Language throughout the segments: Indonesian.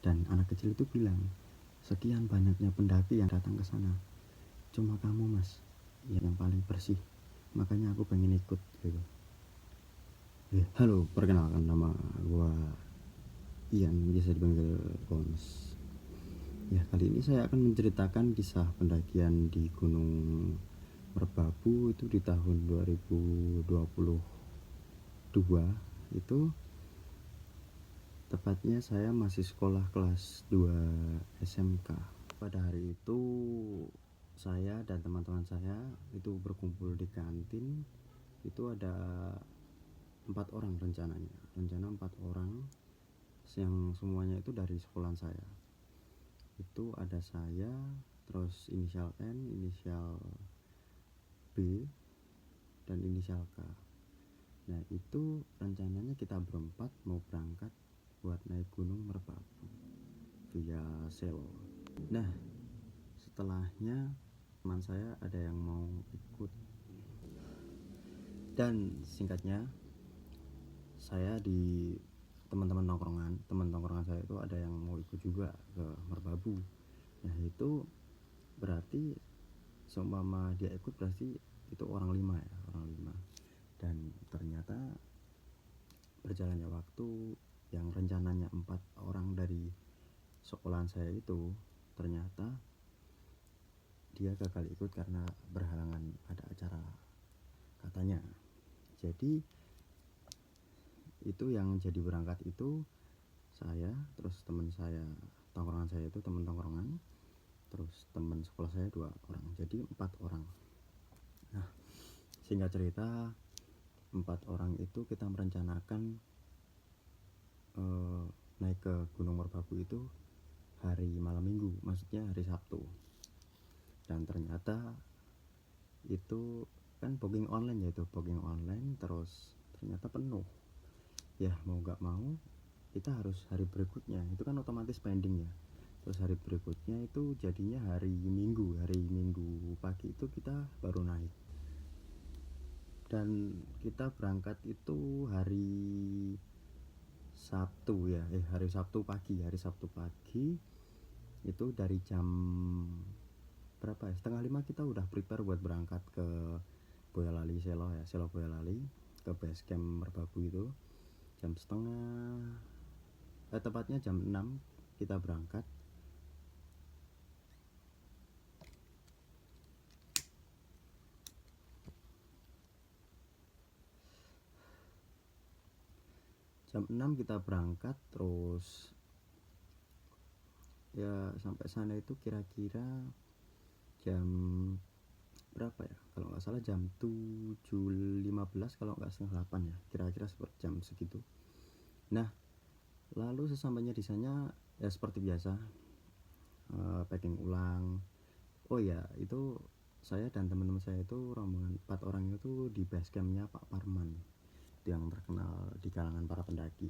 Dan anak kecil itu bilang, sekian banyaknya pendaki yang datang ke sana, cuma kamu mas yang paling bersih, makanya aku pengen ikut gitu. Ya, halo, perkenalkan nama gua Ian, bisa dipanggil Kons. Ya, kali ini saya akan menceritakan kisah pendakian di Gunung Merbabu itu di tahun 2022. Itu tepatnya saya masih sekolah kelas 2 SMK. Pada hari itu saya dan teman-teman saya itu berkumpul di kantin. Itu ada 4 orang rencana 4 orang yang semuanya itu dari sekolahan saya. Itu ada saya, terus inisial N, inisial B, dan inisial K. Nah itu rencananya kita berempat mau berangkat buat naik Gunung Merbabu via Selo. Nah setelahnya teman saya ada yang mau ikut, dan singkatnya saya di teman tongkrongan saya itu ada yang mau ikut juga ke Merbabu. Nah itu berarti seumpama dia ikut berarti itu orang 5 ya, orang 5. Dan ternyata berjalannya waktu, yang rencananya 4 orang dari sekolahan saya itu ternyata dia gagal ikut karena berhalangan ada acara katanya. Jadi itu yang jadi berangkat itu saya, terus teman saya tongkrongan saya itu teman tongkrongan, terus teman sekolah saya 2 orang, jadi 4 orang. Nah singkat cerita 4 orang itu kita merencanakan naik ke Gunung Merbabu itu hari malam minggu, maksudnya hari Sabtu. Dan ternyata itu kan booking online, terus ternyata penuh. Ya mau gak mau kita harus hari berikutnya, itu kan otomatis pending ya. Terus hari berikutnya itu jadinya hari Minggu pagi itu kita baru naik. Dan kita berangkat itu hari Sabtu ya, hari Sabtu pagi itu dari jam berapa ya, 4:30 kita udah prepare buat berangkat ke Boyolali Selo ya, Selo Boyolali, ke base camp Merbabu itu jam tepatnya jam 6 kita berangkat. Jam 6 kita berangkat, terus ya sampai sana itu kira-kira jam berapa ya, kalau nggak salah jam 7.15, kalau nggak setengah 8 ya, kira-kira seperti jam segitu. Nah lalu sesampainya di sana ya seperti biasa packing ulang. Oh ya itu saya dan teman-teman saya itu rombongan 4 orang itu di base campnya Pak Parman, yang terkenal di kalangan para pendaki.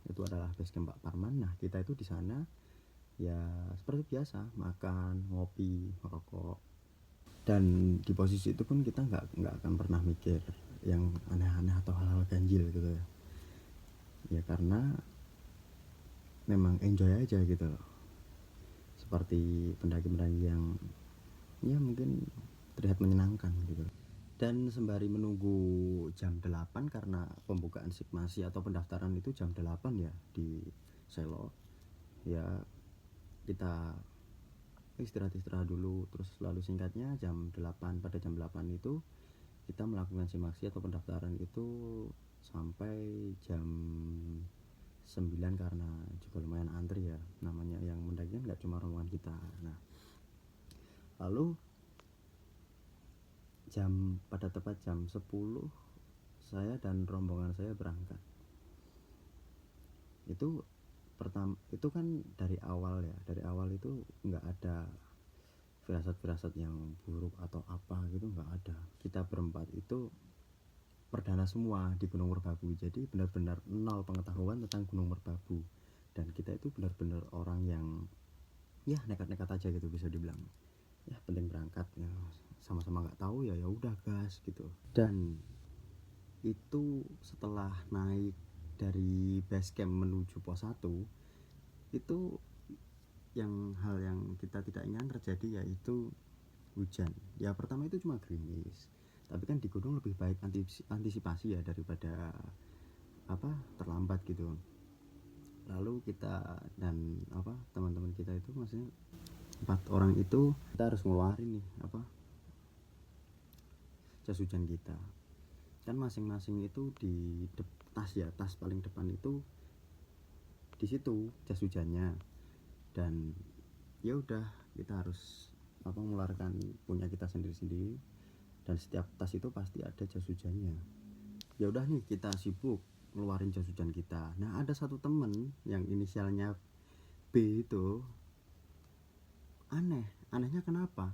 Itu adalah base camp Pak Parman. Nah kita itu di sana ya seperti biasa, makan, ngopi, merokok. Dan di posisi itu pun kita nggak akan pernah mikir yang aneh-aneh atau hal-hal ganjil gitu ya. Ya karena memang enjoy aja gitu loh. Seperti pendaki-pendaki yang ya mungkin terlihat menyenangkan gitu. Dan sembari menunggu jam 8, karena pembukaan sigmasi atau pendaftaran itu jam 8 ya di Selo, ya kita istirahat dulu. Terus lalu singkatnya pada jam 8 itu kita melakukan sigmasi atau pendaftaran itu sampai jam 9, karena juga lumayan antri ya, namanya yang mendaki kan nggak cuma rombongan kita. Nah lalu pada tepat jam 10 saya dan rombongan saya berangkat. Itu kan dari awal itu nggak ada firasat yang buruk atau apa gitu, nggak ada. Kita berempat itu perdana semua di Gunung Merbabu, jadi benar-benar nol pengetahuan tentang Gunung Merbabu. Dan kita itu benar-benar orang yang ya nekat-nekat aja gitu, bisa dibilang ya penting berangkat ya, sama-sama nggak tahu ya udah gas gitu. Dan itu setelah naik dari base camp menuju pos 1 itu hal yang kita tidak inginkan terjadi, yaitu hujan. Ya pertama itu cuma gerimis, tapi kan di gunung lebih baik antisipasi ya daripada terlambat gitu. Lalu kita dan teman-teman kita itu, maksudnya 4 orang itu, kita harus ngeluarin nih jas hujan kita. Kan masing-masing itu di tas paling depan itu di situ jas hujannya, dan ya udah kita harus mengeluarkan punya kita sendiri-sendiri, dan setiap tas itu pasti ada jas hujannya. Ya udah nih, kita sibuk ngeluarin jas hujan kita. Nah, ada satu temen yang inisialnya B itu anehnya kenapa,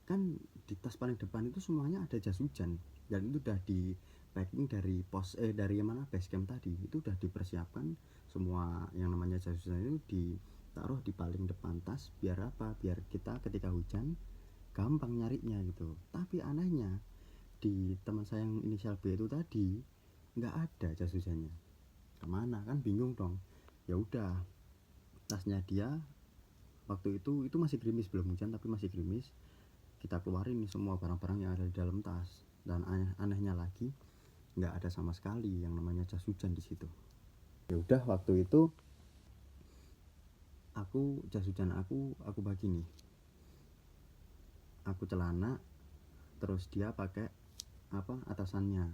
kan di tas paling depan itu semuanya ada jas hujan, dan itu udah di packing dari base camp tadi. Itu udah dipersiapkan semua yang namanya jas hujan itu ditaruh di paling depan tas, biar kita ketika hujan gampang nyarinya gitu. Tapi anehnya di teman saya yang inisial B itu tadi nggak ada jas hujannya. Kemana? Kan bingung dong. Ya udah, tasnya dia waktu itu masih gerimis, belum hujan tapi masih gerimis. Kita keluarin nih semua barang-barang yang ada di dalam tas, dan anehnya lagi nggak ada sama sekali yang namanya jas hujan di situ. Ya udah, waktu itu jas hujan aku bagi nih. Aku celana, terus dia pakai atasannya.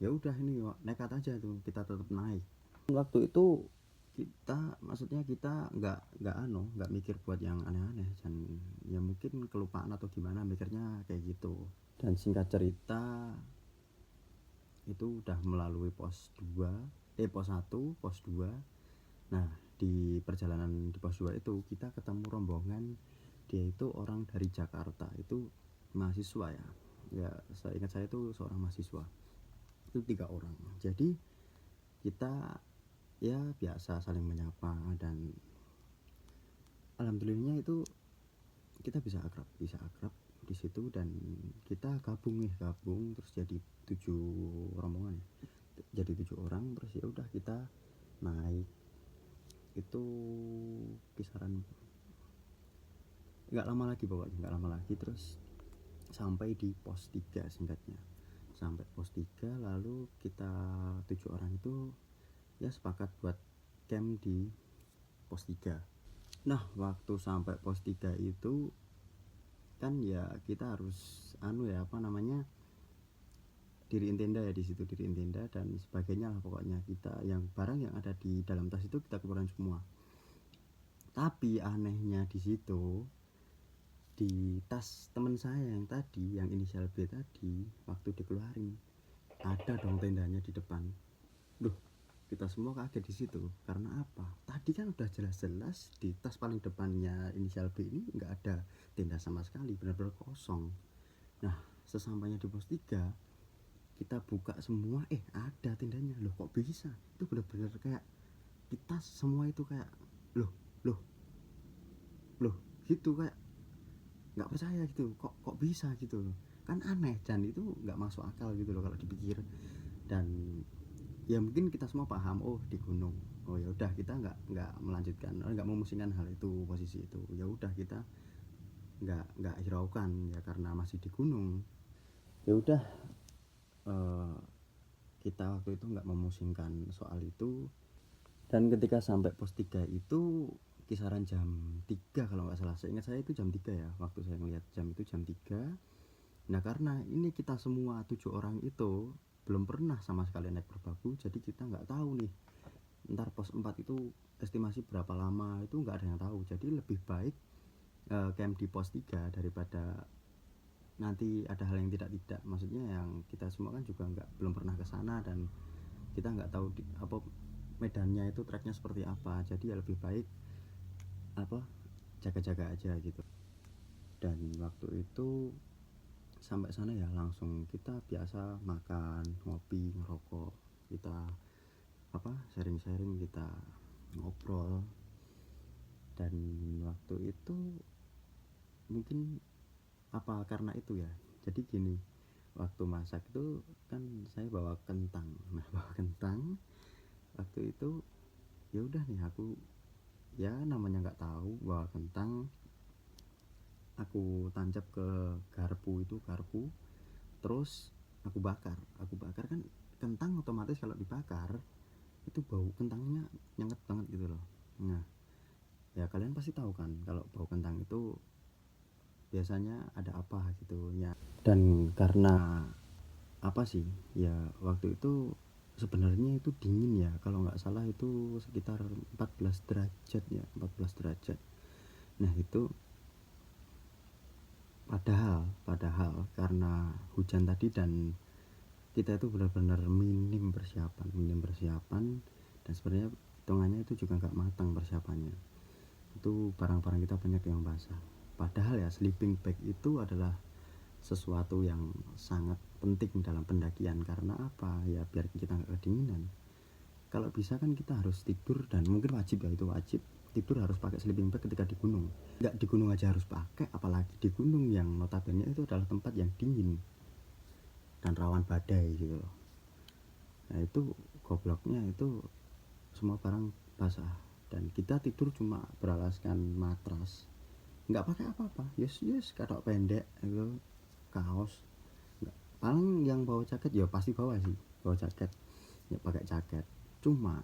Ya udah, ini nekat aja tuh, kita tetap naik. Waktu itu kita nggak mikir buat yang aneh-aneh, dan ya mungkin kelupaan atau gimana mikirnya kayak gitu. Dan singkat cerita, itu udah melalui pos 1, pos 2. Nah, di perjalanan di pos 2 itu kita ketemu rombongan. Dia itu orang dari Jakarta, itu mahasiswa ya, saya ingat saya itu seorang mahasiswa. Itu 3 orang. Jadi kita ya biasa saling menyapa, dan alhamdulillahnya itu kita bisa akrab di situ, dan kita gabung terus jadi 7 rombongan ya. Jadi 7 orang, terus ya udah kita naik. Itu kisaran nggak lama lagi, terus sampai di pos 3 singkatnya. Sampai pos 3, lalu kita 7 orang itu ya sepakat buat camp di pos 3. Nah, waktu sampai pos 3 itu kan ya kita harus diriin tenda ya, di situ diriin tenda dan sebagainya lah. Pokoknya kita yang barang yang ada di dalam tas itu kita keluarin semua. Tapi anehnya di situ, di tas teman saya yang tadi, yang inisial B tadi, waktu dikeluarin ada dong tendanya di depan. Duh, kita semua kaget di situ. Karena apa? Tadi kan udah jelas-jelas di tas paling depannya inisial B ini nggak ada tenda sama sekali, benar-benar kosong. Nah, sesampainya di pos 3, kita buka semua, ada tendanya. Loh, kok bisa? Itu benar-benar kayak di tas semua itu kayak loh gitu, kayak nggak percaya gitu, kok bisa gitu, kan aneh, dan itu nggak masuk akal gitu loh kalau dipikir. Dan ya mungkin kita semua paham, di gunung, ya udah, kita nggak melanjutkan, nggak memusingkan hal itu, posisi itu. Ya udah, kita nggak hiraukan ya, karena masih di gunung. Ya udah, kita waktu itu nggak memusingkan soal itu. Dan ketika sampai pos 3 itu kisaran jam 3 kalau nggak salah, seingat saya itu jam 3 ya, waktu saya ngeliat jam itu jam 3. Nah, karena ini kita semua 7 orang itu belum pernah sama sekali naik merbabu, jadi kita nggak tahu nih ntar pos 4 itu estimasi berapa lama, itu nggak ada yang tahu. Jadi lebih baik camp di pos 3 daripada nanti ada hal yang tidak, maksudnya yang kita semua kan juga belum pernah ke sana, dan kita nggak tahu medannya itu, treknya seperti apa. Jadi ya lebih baik jaga-jaga aja gitu. Dan waktu itu sampai sana ya langsung kita biasa makan, ngopi, ngerokok, kita sharing-sharing, kita ngobrol. Dan waktu itu mungkin karena itu ya, jadi gini, waktu masak itu kan saya bawa kentang. Nah, bawa kentang waktu itu ya udah nih, aku ya namanya nggak tahu bawa kentang, aku tancap ke garpu, terus aku bakar kan. Kentang otomatis kalau dibakar itu bau kentangnya nyengat banget gitu loh. Nah ya kalian pasti tahu kan kalau bau kentang itu biasanya ada apa gitu ya. Dan karena apa sih ya, waktu itu sebenarnya itu dingin ya, kalau nggak salah itu sekitar 14 derajat ya, 14 derajat. Nah itu padahal karena hujan tadi dan kita itu benar-benar minim persiapan, dan sebenarnya hitungannya itu juga nggak matang persiapannya. Itu barang-barang kita banyak yang basah, padahal ya sleeping bag itu adalah sesuatu yang sangat penting dalam pendakian. Karena apa ya, biar kita nggak kedinginan. Kalau bisa kan kita harus tidur, dan mungkin wajib ya, itu wajib tidur harus pakai sleeping bag ketika di gunung. Nggak di gunung aja harus pakai, apalagi di gunung yang notabene itu adalah tempat yang dingin dan rawan badai gitu loh. Nah itu gobloknya itu semua barang basah, dan kita tidur cuma beralaskan matras, nggak pakai apa-apa, yes katok pendek itu, kaos. Nggak, paling yang bawa jaket ya pasti bawa sih, bawa jaket ya, pakai jaket. Cuma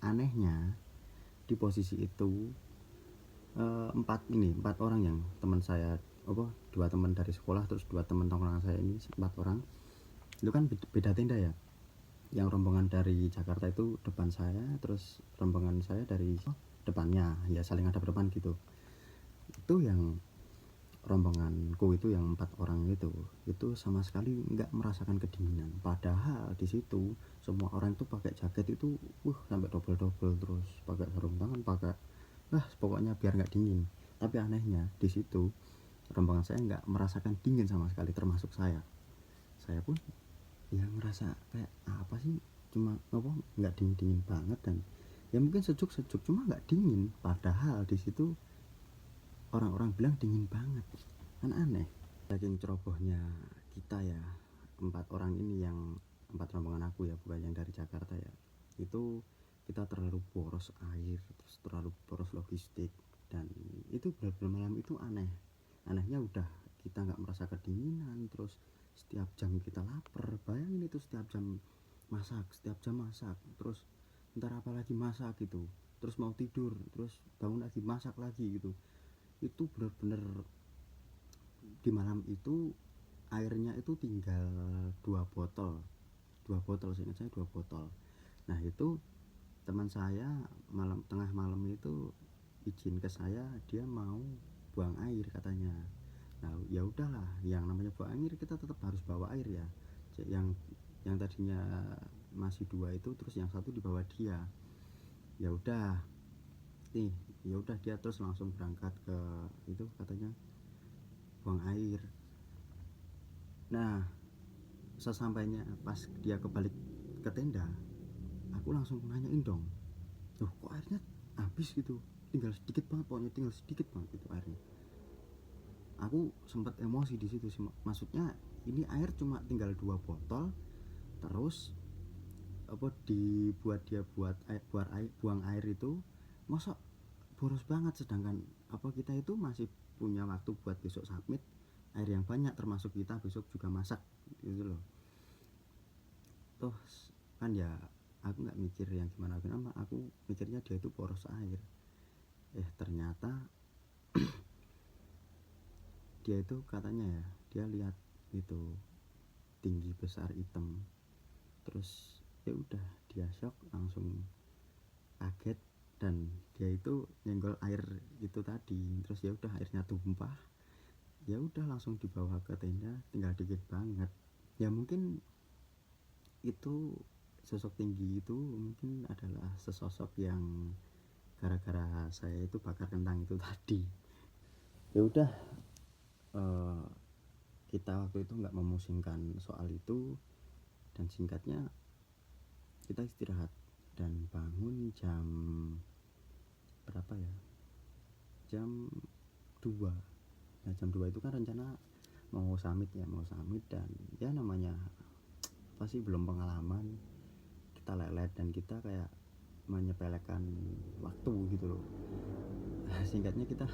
anehnya di posisi itu empat orang yang teman saya, dua teman dari sekolah terus dua teman tongkrongan saya, ini 4 orang. Itu kan beda tenda ya, yang rombongan dari Jakarta itu depan saya, terus rombongan saya dari depannya, ya saling ada depan gitu. Itu yang rombonganku itu yang 4 orang itu sama sekali nggak merasakan kedinginan, padahal di situ semua orang itu pakai jaket itu sampai double terus pakai sarung tangan, pakai pokoknya biar nggak dingin. Tapi anehnya di situ rombongan saya nggak merasakan dingin sama sekali, termasuk saya pun ya ngerasa kayak apa sih, cuma nggak dingin banget, dan ya mungkin sejuk cuma nggak dingin, padahal di situ orang-orang bilang dingin banget. Kan aneh. Saking cerobohnya kita ya, 4 orang ini, yang 4 rombongan aku ya, bukan yang dari Jakarta ya, itu kita terlalu boros air, terus terlalu boros logistik. Dan itu benar-benar malam itu anehnya udah kita nggak merasa kedinginan, terus setiap jam kita lapar. Bayangin itu setiap jam masak, terus ntar apa lagi masak gitu, terus mau tidur, terus bangun lagi masak lagi gitu. Itu benar-benar di malam itu airnya itu tinggal 2 botol seingat saya, 2 botol. Nah itu teman saya tengah malam itu izin ke saya, dia mau buang air katanya. Nah ya udahlah, yang namanya buang air kita tetap harus bawa air ya. Yang tadinya masih 2 itu, terus yang satu dibawa dia. Ya udah dia terus langsung berangkat ke itu, katanya buang air. Nah sesampainya pas dia kebalik ke tenda, aku langsung nanyain dong, loh kok airnya habis gitu, tinggal sedikit banget, pokoknya tinggal sedikit banget itu airnya. Aku sempat emosi di situ sih, maksudnya ini air cuma tinggal 2 botol, terus buang air itu masa boros banget, sedangkan kita itu masih punya waktu buat besok submit air yang banyak, termasuk kita besok juga masak gitu loh. Toh kan ya aku nggak mikir yang gimana, aku mikirnya dia itu boros air. Ternyata dia itu katanya ya, dia lihat itu tinggi besar hitam, terus ya udah dia shock, langsung kaget, dan dia itu nyenggol air itu tadi, terus ya udah airnya tumpah, ya udah langsung dibawa ke tenda, tinggal dikit banget. Ya mungkin itu sosok tinggi itu mungkin adalah sesosok yang gara-gara saya itu bakar kentang itu tadi. Ya udah, kita waktu itu nggak memusingkan soal itu, dan singkatnya kita istirahat dan bangun jam berapa ya, jam 2. Nah jam 2 itu kan rencana mau summit, dan ya namanya pasti belum pengalaman, kita lelet dan kita kayak menyepelekan waktu gitu loh. Singkatnya kita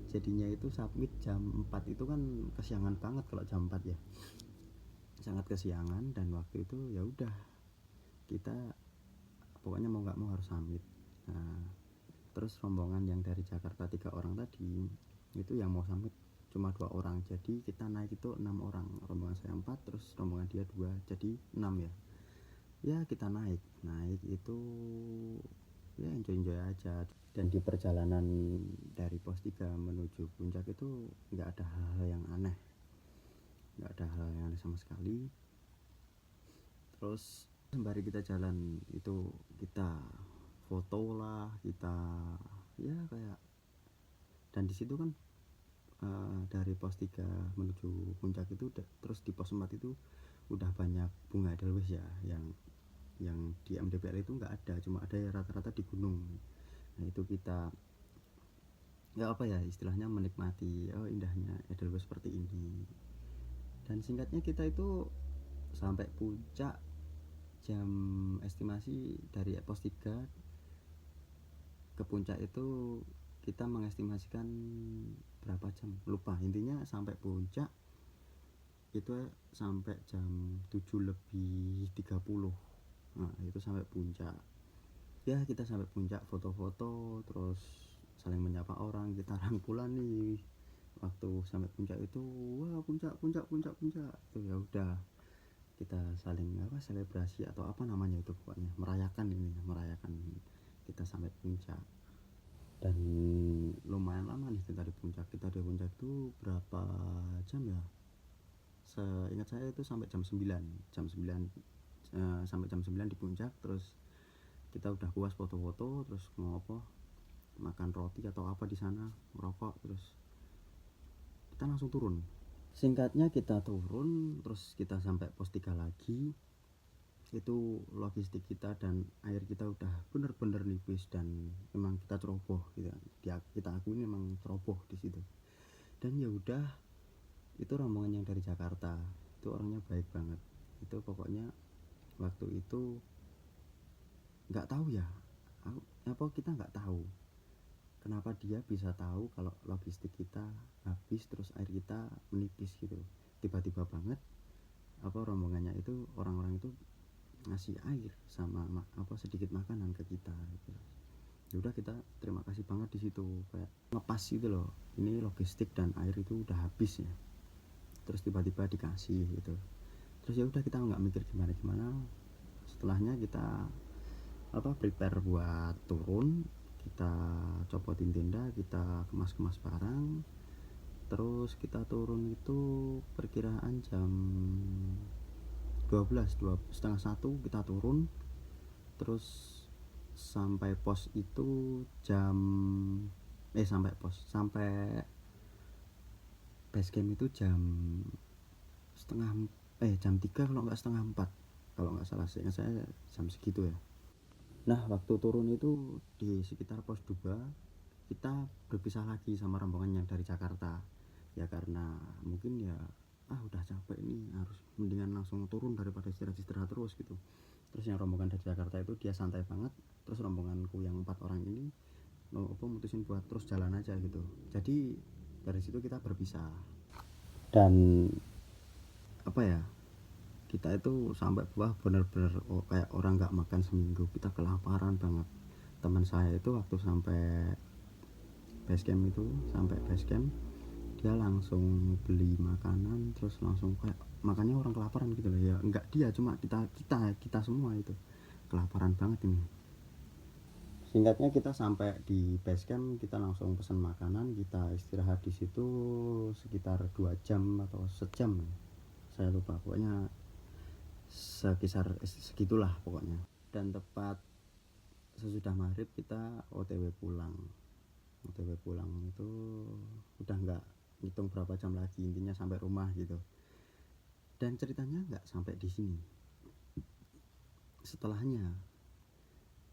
jadinya itu submit jam 4 itu kan kesiangan banget kalau jam 4 ya, sangat kesiangan. Dan waktu itu ya udah kita pokoknya mau nggak mau harus submit. Nah, terus rombongan yang dari Jakarta 3 orang tadi itu yang mau submit cuma 2 orang, jadi kita naik itu 6 orang, rombongan saya 4 terus rombongan dia 2, jadi 6 ya. Ya kita naik itu ya enjoy aja. Dan di perjalanan dari pos 3 menuju puncak itu nggak ada hal-hal yang aneh, sama sekali. Terus sembari kita jalan itu kita foto lah, kita ya kayak. Dan di situ kan dari pos 3 menuju puncak itu terus di pos 4 itu udah banyak bunga edelweiss ya, yang di MDPL itu nggak ada, cuma ada ya rata-rata di gunung. Nah itu kita ya apa ya istilahnya menikmati indahnya edelweiss seperti ini. Dan singkatnya kita itu sampai puncak jam estimasi dari pos 3 ke puncak itu kita mengestimasikan berapa jam lupa, intinya sampai puncak itu sampai jam 7:30. Nah itu sampai puncak ya, kita sampai puncak foto-foto terus saling menyapa orang, kita rangkulan nih waktu sampai puncak itu. Wah puncak tuh ya udah kita saling selebrasi atau apa namanya itu, pokoknya merayakan kita sampai puncak. Dan lumayan lama nih kita di puncak itu berapa jam ya, seingat saya itu sampai jam 9 sampai jam 9 di puncak. Terus kita udah puas foto-foto terus ngopo makan roti atau apa di sana, merokok, terus kita langsung turun. Singkatnya kita turun terus kita sampai pos 3 lagi. Itu logistik kita dan air kita udah bener-bener nipis dan memang kita ceroboh gitu. Kita akui memang ceroboh di situ. Dan ya udah, itu rombongan yang dari Jakarta itu orangnya baik banget. Itu pokoknya waktu itu nggak tahu ya apa kita nggak tahu kenapa dia bisa tahu kalau logistik kita habis terus air kita menipis gitu. Tiba-tiba banget rombongannya itu orang-orang itu ngasih air sama sedikit makanan ke kita gitu. Ya udah kita terima kasih banget di situ, kayak ngepas gitu loh, ini logistik dan air itu udah habis ya, terus tiba-tiba dikasih gitu. Terus ya udah kita nggak mikir gimana setelahnya kita prepare buat turun, kita copotin tenda, kita kemas barang, terus kita turun itu perkiraan jam 12:30 kita turun. Terus sampai pos itu sampai base camp itu jam 3 kalau nggak setengah 4 kalau nggak salah, saya jam segitu ya. Nah waktu turun itu di sekitar pos 2 kita berpisah lagi sama rombongan yang dari Jakarta ya, karena mungkin ya udah capek ini, harus mendingan langsung turun daripada istirahat terus gitu. Terus yang rombongan dari Jakarta itu dia santai banget, terus rombonganku yang 4 orang ini mutusin buat terus jalan aja gitu. Jadi dari situ kita berpisah. Dan kita itu sampai bawah bener-bener kayak orang nggak makan seminggu, kita kelaparan banget. Teman saya itu waktu sampai base camp dia langsung beli makanan terus langsung kayak makannya orang kelaparan gitu loh ya. Enggak dia, cuma kita semua itu kelaparan banget ini. Singkatnya kita sampai di base camp, kita langsung pesan makanan, kita istirahat di situ sekitar 2 jam atau sejam, saya lupa, pokoknya sekisar segitulah pokoknya. Dan tepat sesudah maghrib kita OTW pulang itu udah nggak ngitung berapa jam lagi, intinya sampai rumah gitu. Dan ceritanya nggak sampai di sini. Setelahnya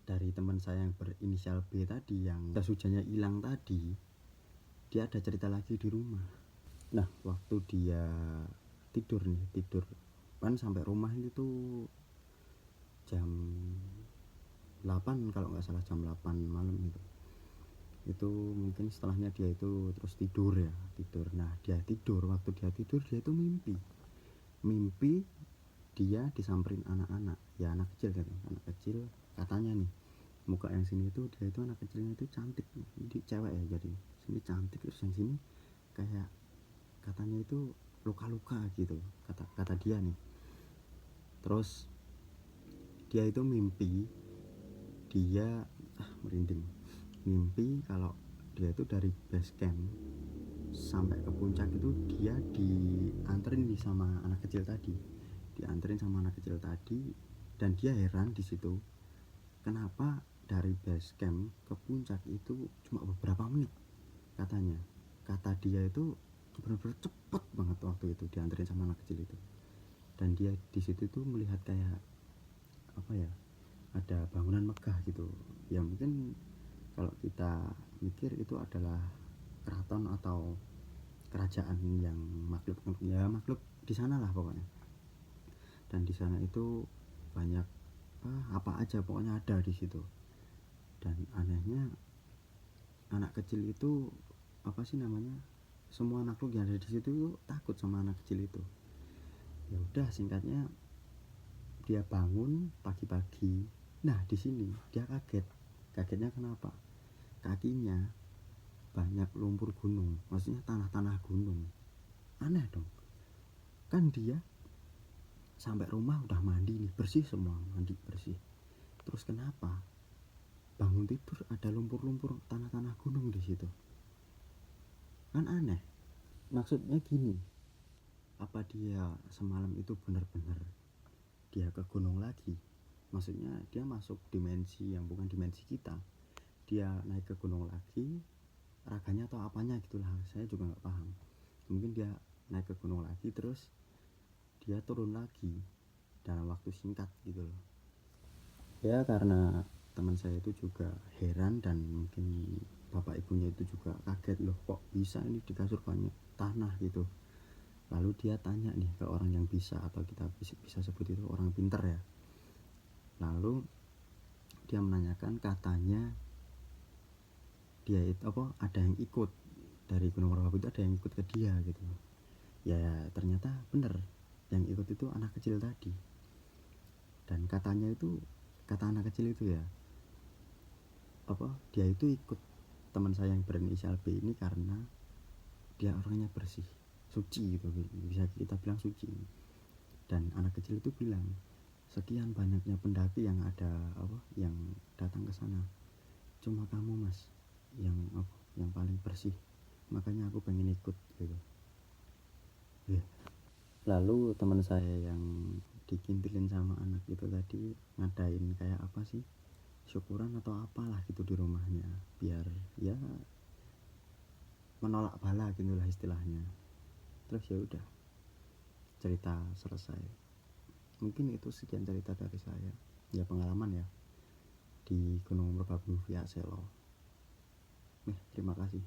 dari teman saya yang berinisial B tadi, yang jas hujannya hilang tadi, dia ada cerita lagi di rumah. Nah waktu dia tidur kan sampai rumah itu jam 8 kalau nggak salah, jam 8 malam itu mungkin setelahnya dia itu terus tidur. Nah dia tidur, waktu dia tidur dia itu mimpi dia disamperin anak-anak, ya anak kecil kan, anak kecil katanya nih, muka yang sini itu dia itu anak kecilnya itu cantik, di cewek ya, jadi sini cantik, terus yang sini kayak katanya itu luka-luka gitu, kata dia nih. Terus dia itu mimpi dia merinding, mimpi kalau dia itu dari base camp sampai ke puncak itu dia dianterin nih sama anak kecil tadi, dan dia heran di situ kenapa dari base camp ke puncak itu cuma beberapa menit. Kata dia itu benar-benar cepet banget waktu itu dianterin sama anak kecil itu. Dan dia di situ tuh melihat kayak apa ya, ada bangunan megah gitu ya, mungkin kalau kita mikir itu adalah keraton atau kerajaan yang makhluk di sana lah pokoknya. Dan di sana itu banyak apa aja pokoknya ada di situ. Dan anehnya anak kecil itu apa sih namanya, semua makhluk yang ada di situ takut sama anak kecil itu. Ya udah, singkatnya dia bangun pagi-pagi. Nah di sini dia kagetnya kenapa, kakinya banyak lumpur gunung, maksudnya tanah gunung. Aneh dong, kan dia sampai rumah udah mandi nih, bersih semua, mandi bersih, terus kenapa bangun tidur ada lumpur-lumpur tanah gunung di situ? Kan aneh. Maksudnya gini, apa dia semalam itu benar-benar dia ke gunung lagi, maksudnya dia masuk dimensi yang bukan dimensi kita, dia naik ke gunung lagi, raganya atau apanya gitulah, saya juga nggak paham. Mungkin dia naik ke gunung lagi terus dia turun lagi dalam waktu singkat gitu loh ya. Karena teman saya itu juga heran, dan mungkin bapak ibunya itu juga kaget, loh kok bisa ini di kasur banyak tanah gitu. Lalu dia tanya nih ke orang yang bisa, atau kita bisa sebut itu orang pinter ya. Lalu dia menanyakan, katanya dia itu ada yang ikut dari Gunung Merbabu itu, ada yang ikut ke dia gitu. Ya ternyata bener, yang ikut itu anak kecil tadi. Dan katanya itu, kata anak kecil itu ya, dia itu ikut teman saya yang berinisial B ini karena dia orangnya bersih, suci gitu, bisa kita bilang suci. Dan anak kecil itu bilang, sekian banyaknya pendaki yang ada yang datang ke sana, cuma kamu mas yang paling bersih, makanya aku pengen ikut gitu ya. Lalu teman saya yang dikintilin sama anak itu tadi ngadain kayak apa sih, syukuran atau apalah gitu di rumahnya, biar ya menolak bala gitulah istilahnya. Terus ya udah, cerita selesai. Mungkin itu sekian cerita dari saya ya, pengalaman ya di Gunung Merbabu via Selo. Terima kasih.